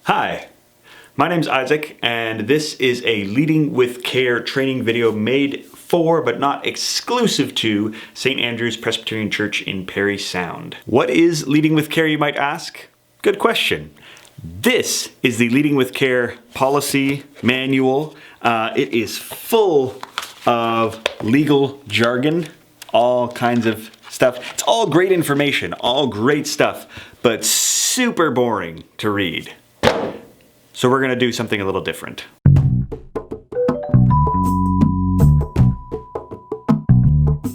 Hi, my name's Isaac, and this is a Leading with Care training video made for, but not exclusive to, St. Andrew's Presbyterian Church in Parry Sound. What is Leading with Care, you might ask? Good question. This is the Leading with Care policy manual. It is full of legal jargon, all kinds of stuff. It's all great information, all great stuff, but super boring to read. So we're gonna do something a little different.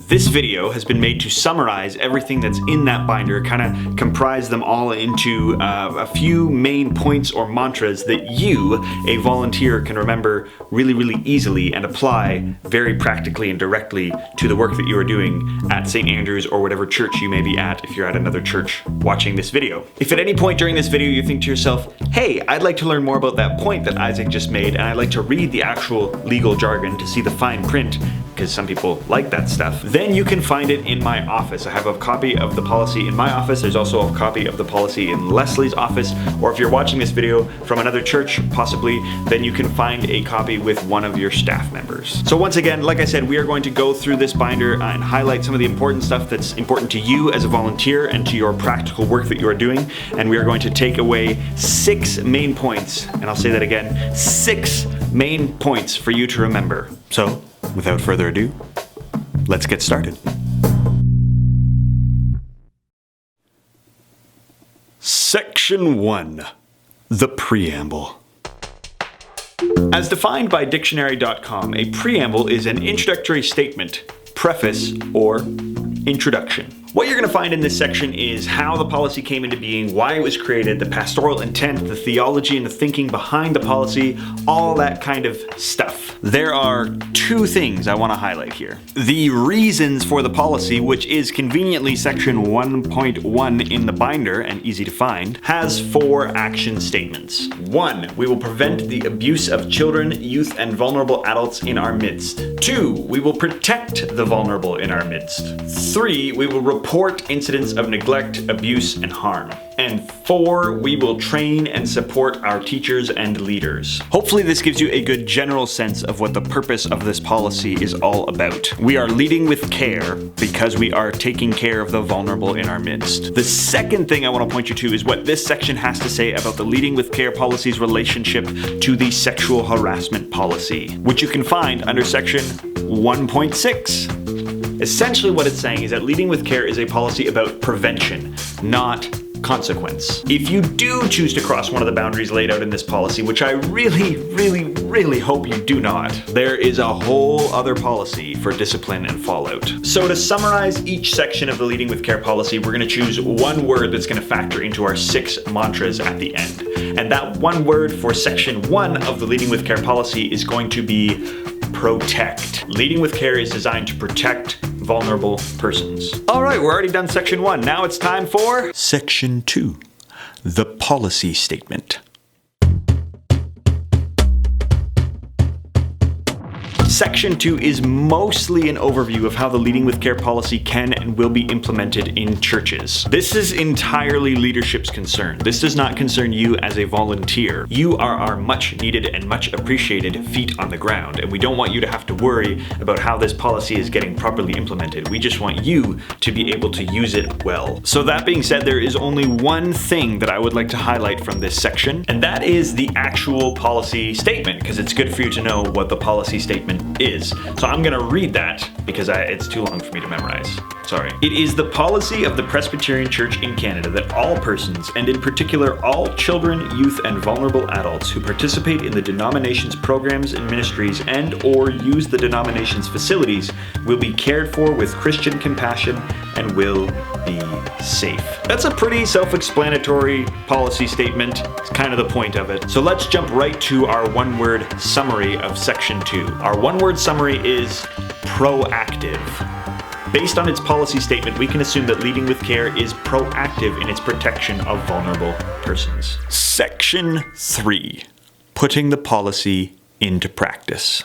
This video has been made to summarize everything that's in that binder, kind of comprise them all into a few main points or mantras that you, a volunteer, can remember really easily and apply very practically and directly to the work that you are doing at St. Andrew's or whatever church you may be at if you're at another church watching this video. If at any point during this video you think to yourself, hey, I'd like to learn more about that point that Isaac just made, and I'd like to read the actual legal jargon to see the fine print, because some people like that stuff, then you can find it in my office. I have a copy of the policy in my office. There's also a copy of the policy in Leslie's office, or if you're watching this video from another church, possibly, then you can find a copy with one of your staff members. So once again, like I said, we are going to go through this binder and highlight some of the important stuff that's important to you as a volunteer and to your practical work that you are doing, and we are going to take away 6 main points, and I'll say that again, 6 main points for you to remember. So, without further ado, let's get started. Section 1. The Preamble. As defined by dictionary.com, a preamble is an introductory statement, preface, or introduction. What you're going to find in this section is how the policy came into being, why it was created, the pastoral intent, the theology and the thinking behind the policy, all that kind of stuff. There are 2 things I want to highlight here. The reasons for the policy, which is conveniently section 1.1 in the binder and easy to find, has 4 action statements. 1. We will prevent the abuse of children, youth, and vulnerable adults in our midst. 2. We will protect the vulnerable in our midst. 3. We will report incidents of neglect, abuse, and harm. And 4, we will train and support our teachers and leaders. Hopefully this gives you a good general sense of what the purpose of this policy is all about. We are leading with care because we are taking care of the vulnerable in our midst. The second thing I want to point you to is what this section has to say about the Leading with Care policy's relationship to the sexual harassment policy, which you can find under section 1.6. Essentially what it's saying is that Leading with Care is a policy about prevention, not consequence. If you do choose to cross one of the boundaries laid out in this policy, which I really hope you do not, there is a whole other policy for discipline and fallout. So to summarize each section of the Leading with Care policy, we're going to choose one word that's going to factor into our 6 mantras at the end. And that one word for section 1 of the Leading with Care policy is going to be protect. Leading with Care is designed to protect vulnerable persons. All right, we're already done section 1. Now it's time for section 2, the policy statement. Section 2 is mostly an overview of how the Leading with Care policy can and will be implemented in churches. This is entirely leadership's concern. This does not concern you as a volunteer. You are our much needed and much appreciated feet on the ground, and we don't want you to have to worry about how this policy is getting properly implemented. We just want you to be able to use it well. So that being said, there is only one thing that I would like to highlight from this section, and that is the actual policy statement, because it's good for you to know what the policy statement is. So I'm going to read that because it's too long for me to memorize. Sorry. It is the policy of the Presbyterian Church in Canada that all persons, and in particular all children, youth, and vulnerable adults who participate in the denomination's programs and ministries and or use the denomination's facilities will be cared for with Christian compassion and will be safe. That's a pretty self-explanatory policy statement. It's kind of the point of it. So let's jump right to our one-word summary of section 2. Our one-word summary is proactive. Based on its policy statement, we can assume that Leading with Care is proactive in its protection of vulnerable persons. Section 3. Putting the policy into practice.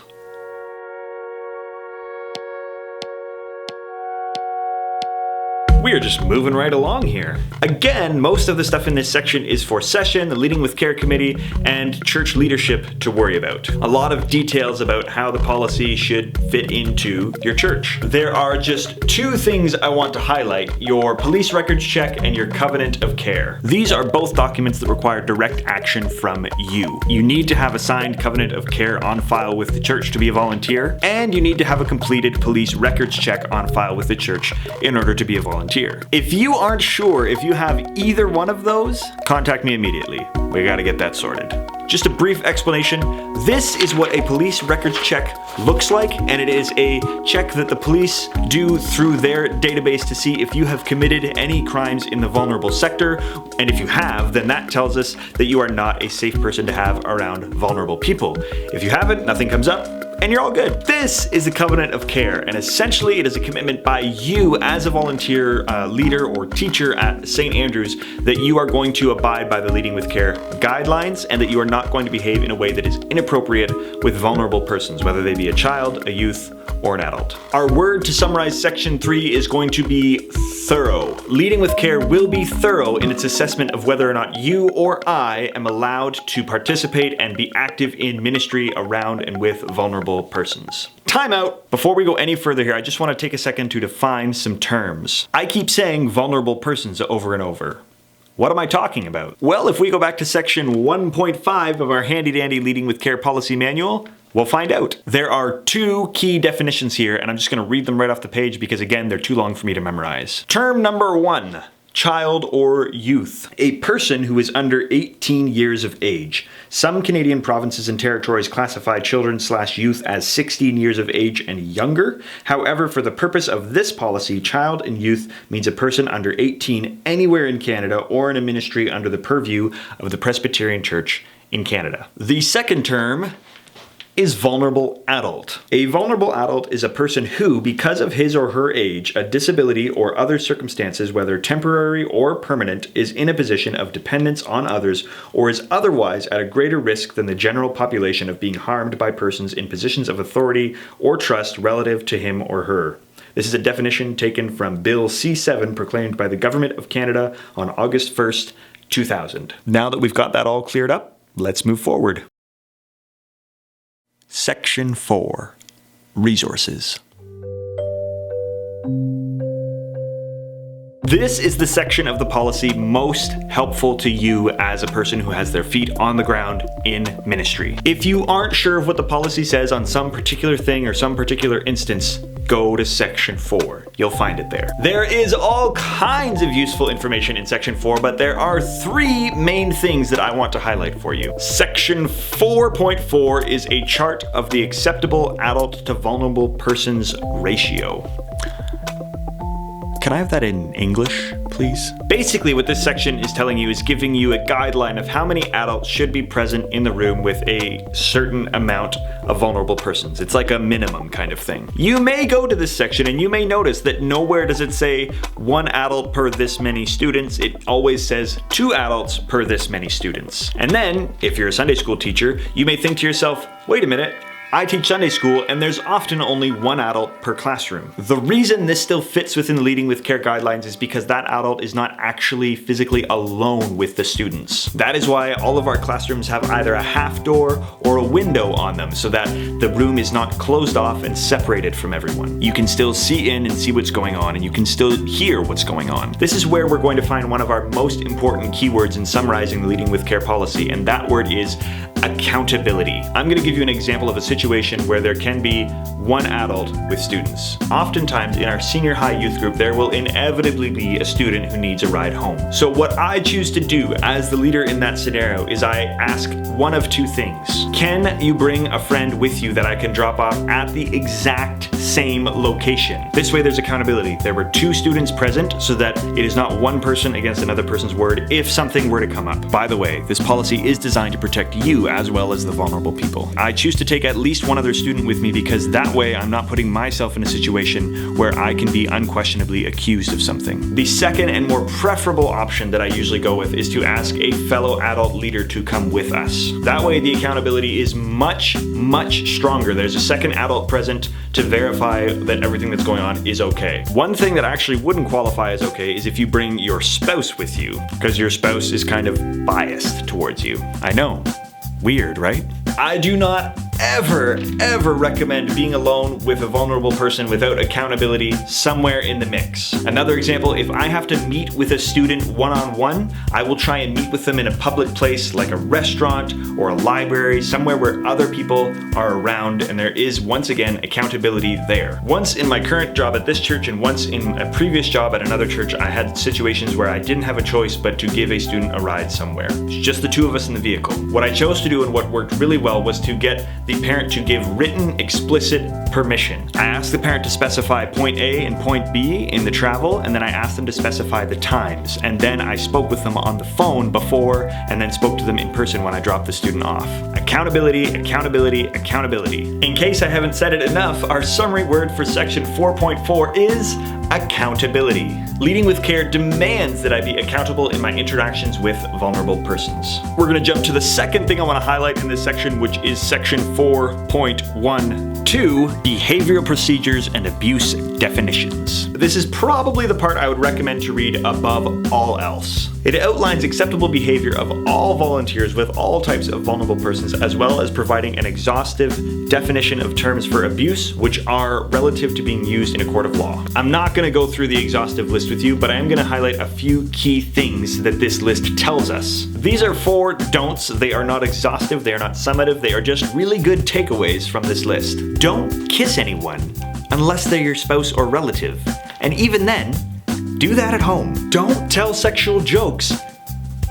We are just moving right along here. Again, most of the stuff in this section is for session, the Leading with Care Committee, and church leadership to worry about. A lot of details about how the policy should fit into your church. There are just two things I want to highlight: your police records check and your covenant of care. These are both documents that require direct action from you. You need to have a signed covenant of care on file with the church to be a volunteer, and you need to have a completed police records check on file with the church in order to be a volunteer. If you aren't sure if you have either one of those, contact me immediately. We gotta get that sorted. Just a brief explanation. This is what a police records check looks like, and it is a check that the police do through their database to see if you have committed any crimes in the vulnerable sector. And if you have, then that tells us that you are not a safe person to have around vulnerable people. If you haven't, nothing comes up, and you're all good. This is the covenant of care, and essentially it is a commitment by you as a volunteer leader or teacher at St. Andrews that you are going to abide by the Leading with Care guidelines, and that you are not going to behave in a way that is inappropriate with vulnerable persons, whether they be a child, a youth, or an adult. Our word to summarize section 3 is going to be thorough. Leading with Care will be thorough in its assessment of whether or not you or I am allowed to participate and be active in ministry around and with vulnerable persons. Time out! Before we go any further here, I just want to take a second to define some terms. I keep saying vulnerable persons over and over. What am I talking about? Well, if we go back to section 1.5 of our handy-dandy Leading with Care policy manual, we'll find out. There are two key definitions here, and I'm just going to read them right off the page because, again, they're too long for me to memorize. Term number 1. Child or youth. A person who is under 18 years of age. Some Canadian provinces and territories classify children/youth as 16 years of age and younger. However, for the purpose of this policy, child and youth means a person under 18 anywhere in Canada or in a ministry under the purview of the Presbyterian Church in Canada. The second term is vulnerable adult. A vulnerable adult is a person who, because of his or her age, a disability, or other circumstances, whether temporary or permanent, is in a position of dependence on others or is otherwise at a greater risk than the general population of being harmed by persons in positions of authority or trust relative to him or her. This is a definition taken from Bill C-7 proclaimed by the Government of Canada on August 1st, 2000. Now that we've got that all cleared up, let's move forward. Section 4. Resources. This is the section of the policy most helpful to you as a person who has their feet on the ground in ministry. If you aren't sure of what the policy says on some particular thing or some particular instance, go to section 4. You'll find it there. There is all kinds of useful information in section 4, but there are 3 main things that I want to highlight for you. Section 4.4 is a chart of the acceptable adult to vulnerable persons ratio. Can I have that in English, please? Basically, what this section is telling you is giving you a guideline of how many adults should be present in the room with a certain amount of vulnerable persons. It's like a minimum kind of thing. You may go to this section and you may notice that nowhere does it say 1 adult per this many students. It always says 2 adults per this many students. And then, if you're a Sunday school teacher, you may think to yourself, wait a minute, I teach Sunday school and there's often only 1 adult per classroom. The reason this still fits within the Leading with Care guidelines is because that adult is not actually physically alone with the students. That is why all of our classrooms have either a half door or a window on them so that the room is not closed off and separated from everyone. You can still see in and see what's going on, and you can still hear what's going on. This is where we're going to find one of our most important keywords in summarizing the Leading with Care policy, and that word is accountability. I'm going to give you an example of a situation where there can be 1 adult with students. Oftentimes in our senior high youth group, there will inevitably be a student who needs a ride home. So what I choose to do as the leader in that scenario is I ask one of 2 things. Can you bring a friend with you that I can drop off at the exact same location? This way there's accountability. There were 2 students present so that it is not one person against another person's word if something were to come up. By the way, this policy is designed to protect you as well as the vulnerable people. I choose to take at least least one other student with me, because that way I'm not putting myself in a situation where I can be unquestionably accused of something. The second and more preferable option that I usually go with is to ask a fellow adult leader to come with us. That way the accountability is much stronger. There's a second adult present to verify that everything that's going on is okay. One thing that actually wouldn't qualify as okay is if you bring your spouse with you, because your spouse is kind of biased towards you. I know. Weird, right? I do not ever recommend being alone with a vulnerable person without accountability somewhere in the mix. Another example, if I have to meet with a student one-on-one, I will try and meet with them in a public place like a restaurant or a library, somewhere where other people are around and there is, once again, accountability there. Once in my current job at this church and once in a previous job at another church, I had situations where I didn't have a choice but to give a student a ride somewhere. It's just the two of us in the vehicle. What I chose to do and what worked really well was to get the parent to give written, explicit permission. I asked the parent to specify point A and point B in the travel, and then I asked them to specify the times. And then I spoke with them on the phone before, and then spoke to them in person when I dropped the student off. Accountability, accountability, accountability. In case I haven't said it enough, our summary word for section 4.4 is accountability. Leading with care demands that I be accountable in my interactions with vulnerable persons. We're going to jump to the second thing I want to highlight in this section, which is section 4.12, behavioral procedures and abuse definitions. This is probably the part I would recommend to read above all else. It outlines acceptable behavior of all volunteers with all types of vulnerable persons, as well as providing an exhaustive definition of terms for abuse, which are relative to being used in a court of law. I'm not going to go through the exhaustive list with you, but I am going to highlight a few key things that this list tells us. These are 4 don'ts. They are not exhaustive, they are not summative, they are just really good takeaways from this list. Don't kiss anyone unless they're your spouse or relative. And even then, do that at home. Don't tell sexual jokes.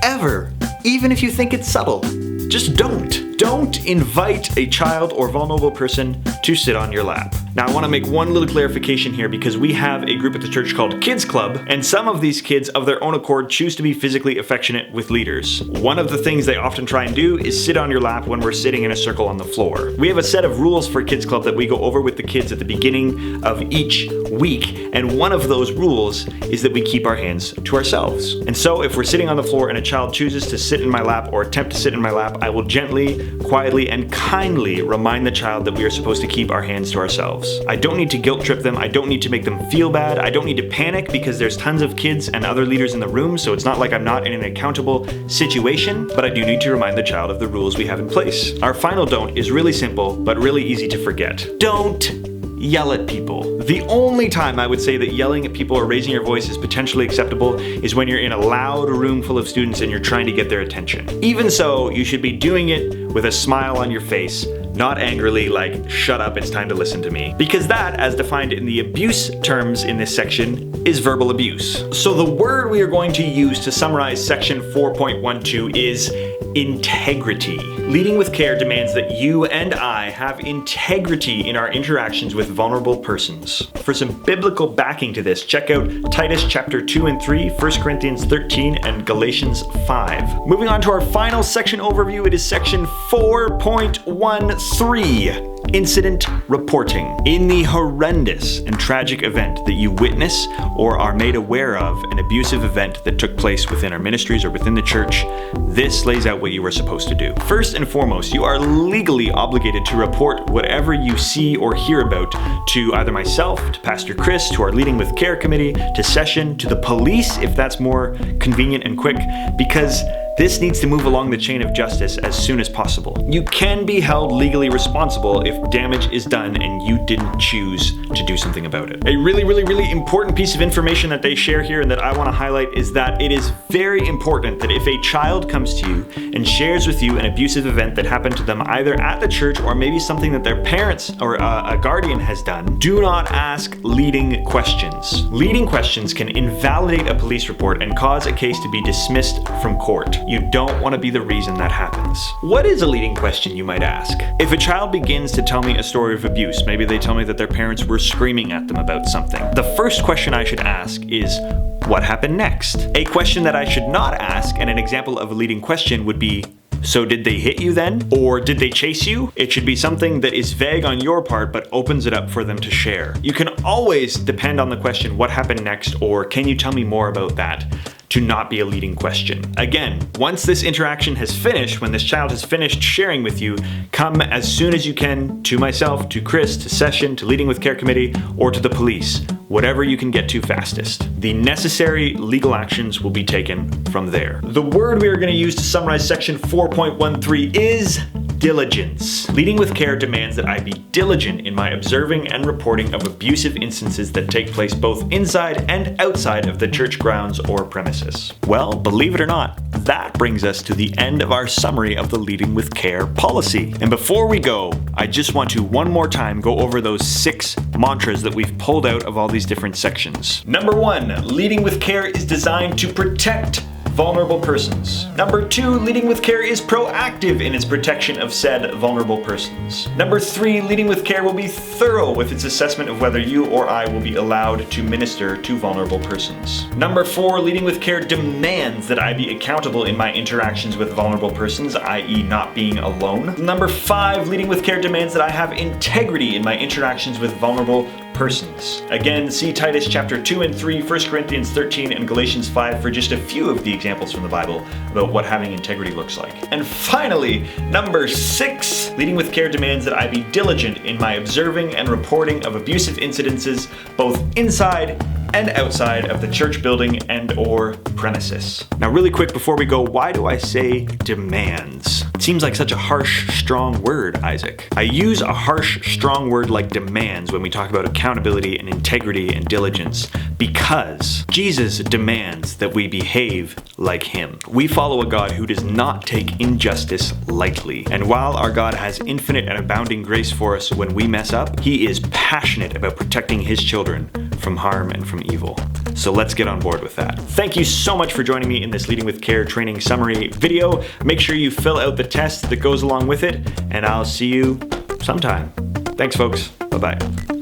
Ever. Even if you think it's subtle. Just don't. Don't invite a child or vulnerable person to sit on your lap. Now I want to make one little clarification here, because we have a group at the church called Kids Club, and some of these kids of their own accord choose to be physically affectionate with leaders. One of the things they often try and do is sit on your lap when we're sitting in a circle on the floor. We have a set of rules for Kids Club that we go over with the kids at the beginning of each week, and one of those rules is that we keep our hands to ourselves. And so if we're sitting on the floor and a child chooses to sit in my lap or attempt to sit in my lap, I will gently, quietly, and kindly remind the child that we are supposed to keep our hands to ourselves. I don't need to guilt trip them, I don't need to make them feel bad, I don't need to panic because there's tons of kids and other leaders in the room, so it's not like I'm not in an accountable situation, but I do need to remind the child of the rules we have in place. Our final don't is really simple, but really easy to forget. Don't yell at people. The only time I would say that yelling at people or raising your voice is potentially acceptable is when you're in a loud room full of students and you're trying to get their attention. Even so, you should be doing it with a smile on your face, not angrily like, shut up, it's time to listen to me. Because that, as defined in the abuse terms in this section, is verbal abuse. So the word we are going to use to summarize section 4.12 is integrity. Leading with care demands that you and I have integrity in our interactions with vulnerable persons. For some biblical backing to this, check out Titus chapter 2 and 3, 1 Corinthians 13, and Galatians 5. Moving on to our final section overview, it is section 4.13. Incident reporting. In the horrendous and tragic event that you witness or are made aware of an abusive event that took place within our ministries or within the church, this lays out what you are supposed to do. First and foremost, you are legally obligated to report whatever you see or hear about to either myself, to Pastor Chris, to our Leading with Care committee, to Session, to the police if that's more convenient and quick, because this needs to move along the chain of justice as soon as possible. You can be held legally responsible if damage is done and you didn't choose to do something about it. A really important piece of information that they share here and that I want to highlight is that it is very important that if a child comes to you and shares with you an abusive event that happened to them either at the church or maybe something that their parents or a guardian has done, do not ask leading questions. Leading questions can invalidate a police report and cause a case to be dismissed from court. You don't want to be the reason that happens. What is a leading question, you might ask? If a child begins to tell me a story of abuse, maybe they tell me that their parents were screaming at them about something, the first question I should ask is, what happened next? A question that I should not ask, and an example of a leading question would be, So did they hit you then? Or did they chase you? It should be something that is vague on your part but opens it up for them to share. You can always depend on the question, what happened next, or can you tell me more about that, to not be a leading question. Again, once this interaction has finished, when this child has finished sharing with you, come as soon as you can to myself, to Chris, to Session, to Leading with Care Committee, or to the police. Whatever you can get to fastest. The necessary legal actions will be taken from there. The word we are going to use to summarize section 4.13 is diligence. Leading with Care demands that I be diligent in my observing and reporting of abusive instances that take place both inside and outside of the church grounds or premises. Well, believe it or not, that brings us to the end of our summary of the Leading with Care policy. And before we go, I just want to one more time go over those 6 mantras that we've pulled out of all these different sections. Number 1, Leading with Care is designed to protect vulnerable persons. Number 2, Leading with Care is proactive in its protection of said vulnerable persons. Number 3, Leading with Care will be thorough with its assessment of whether you or I will be allowed to minister to vulnerable persons. Number 4, Leading with Care demands that I be accountable in my interactions with vulnerable persons, i.e. not being alone. Number 5, Leading with Care demands that I have integrity in my interactions with vulnerable persons. Again, see Titus chapter 2 and 3, 1 Corinthians 13, and Galatians 5 for just a few of the examples from the Bible about what having integrity looks like. And finally, number 6, Leading with Care demands that I be diligent in my observing and reporting of abusive incidences both inside and outside of the church building and or premises. Now really quick before we go, why do I say demands? It seems like such a harsh, strong word, Isaac. I use a harsh, strong word like demands when we talk about accountability and integrity and diligence because Jesus demands that we behave like him. We follow a God who does not take injustice lightly. And while our God has infinite and abounding grace for us when we mess up, he is passionate about protecting his children from harm and from evil. So let's get on board with that. Thank you so much for joining me in this Leading with Care training summary video. Make sure you fill out the test that goes along with it, and I'll see you sometime. Thanks, folks. Bye-bye.